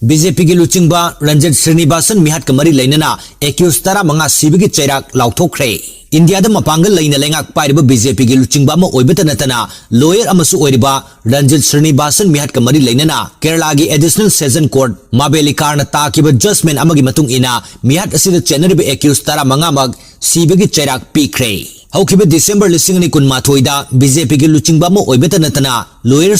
BJP की लुचिंगबा रंजित श्रीनिवासन मिहाट कमरी लेनना एक्यूज तरा मंगा सिबगी चैराक लाउथोक्रे इंडिया मपांगल लेना लेंगाक पाइब बीजेपी की लुचिंगबा नतना लॉयर रंजित श्रीनिवासन मिहाट कमरी लेनना केरला की एडिशनल सेशन कोर्ट माबेलिकार ताकिब जजमेंट मिहाट चेनरीब एक्यूज तरा मंगा सिबगी चैराक पीख्रे हौखिब डिसेंबर 2019 बीजेपी की लुचिंगबा नतना लॉयर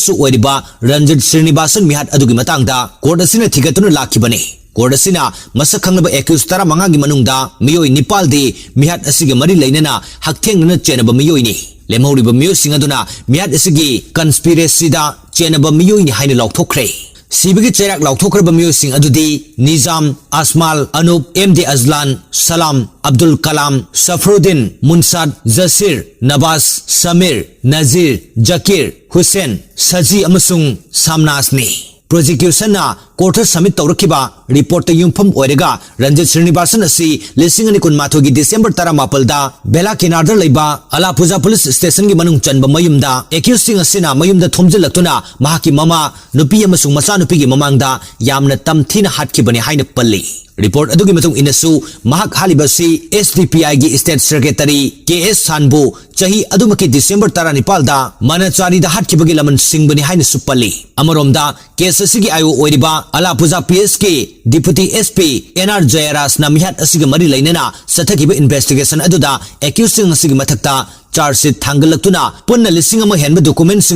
रंजित श्रीनिवासन मिहाट अदुगी मतांगदा कोर्ट असिना थिगतुना लाखिबने कोर्ट असिना मसक खंगब एक्यूज तरा मंगा की मनुंगदा मियोई निपाल दी मिहाट असिगे मरी लेनना हकथेंगना चेनब मियोईनी लेमौरिब मियोसिंग अदुना मिहाट असिगी कंस्पिरेसीदा चेनब मियोईनी हाइना लाउथोक्रे सिबगी चैराक लाउथोक्रब मियोसिंग अदुदी निजाम असमाल अनूप एमडी अजलान सलाम अब्दुल कलाम सफरुद्दीन मुनसाद जसीर नवाज समीर नजीर जकीर हुसैन सजी अमसुंग सामनासनी प्रोसिक्यूशन कोर्ट सबमिट तौरखिबा रिपोर्ट यूफम ओरेगा रंजित श्रीनिवासन असी 2019 की डिसेंबर 18 बेला किनारदा लेबा अलापुजा पुलिस स्टेशन की मनुंग चनब मयुमदा एक्यूजिंग असिना मयुमदा थोमजिलक्तुना महाकी ममा नुपी अमसुंग मचा नुपी की ममांगदा यामना तमथीना हाटखिबने हाइना पल्ली रिपोर्ट अदुगी मतुंग इनसु महाक हालिबसी एसडीपीआई की स्टेट सेक्रेटरी केएस सानबु चाही अदुमकी डिसेंबर 19 मनचारीदा हाटखिबगी लमन सिंगबनी हाइना सुपल्ली अमरोमदा केस असिगी आयो ओरिबा अलापुजा पीएस के डिप्यूटी एसपी एनआर जयराज मिहाट असिगी मरी लेनना सथखिब इन्वेस्टिगेशन अदुदा एक्यूजिंग असिगी मथक्ता चार्जशीट थांगलक्तुना पुन्ना 1000 हेनब डॉक्यूमेंट्स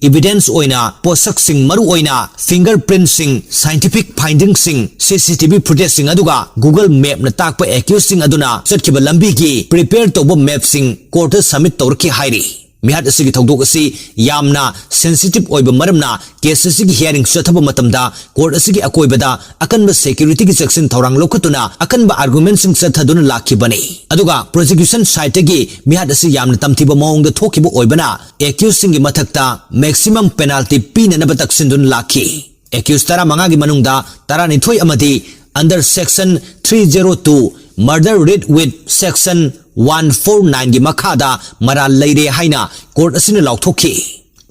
एविडेंस ओइना पोसक्सिंग मरु ओइना फिंगरप्रिंट्सिंग साइंटिफिक फाइंडिंग्सिंग सीसीटीवी फुटेजसिंग अदुगा गूगल मैप न ताकप एक्यूजिंग अदुना चटखिब लंबी की प्रिपेयर तोब मैपसिंग कोर्ट सबमिट तौरखि हाइरी मिहाट असिगी थौदोक असि यामना सेंसिटिव ओइब मरमना केस असिगी हियरिंग चथब मतमदा कोर्ट असिगी अकोइबदा अकनब सेक्यूरिटी की सेक्शन थौरांग लोखतुना अकनब आर्गुमेंट्सिंग चथदुना लाखिबने अदुगा प्रोसिक्यूशन साइड की मिहाट असिगी यामना तमथिब मौंग थोखिब ओइबना एक्यूजिंग की मथक्ता मैक्सिमम पेनाल्टी पीननब तक्सिंदुना लाखि एक्यूज तरा मंगा की मनुंगदा तरा निथोय अमदी under section 302 murder read with section 149 की मखादा मरा लेरे हाइना कोर्ट असिना लाउथोखि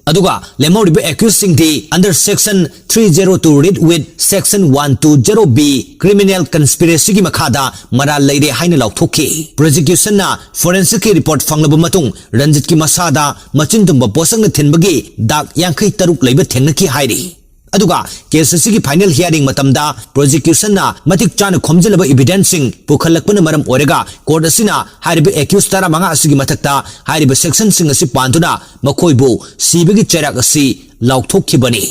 अदुगा लेमौरिब एक्यूजिंग दी under section 302 read with section 120 B criminal conspiracy की मखादा मरा लेरे हाइना लाउथोखि प्रोसिक्यूशन ना फोरेंसिक की रिपोर्ट फंगलब मतुंग रंजित की मसादा मचिन तुंब पोसंग थिनबगी दाग 53 लेब थेंगनखि हाइरी अदुगा केस असिगी फाइनल हियरिंग मतमदा प्रोसिक्यूशन ना मतिक चान खोमजिलब एविडेंसिंग पुखलकपन मरम ओरेगा कोर्ट असिना हारिब एक्यूज तरा मंगा असिगी मथक्ता हारिब सेक्शन सिंग असि पांदुना मखोइबु सिबगी चैराक असि लाउथोखिबनी।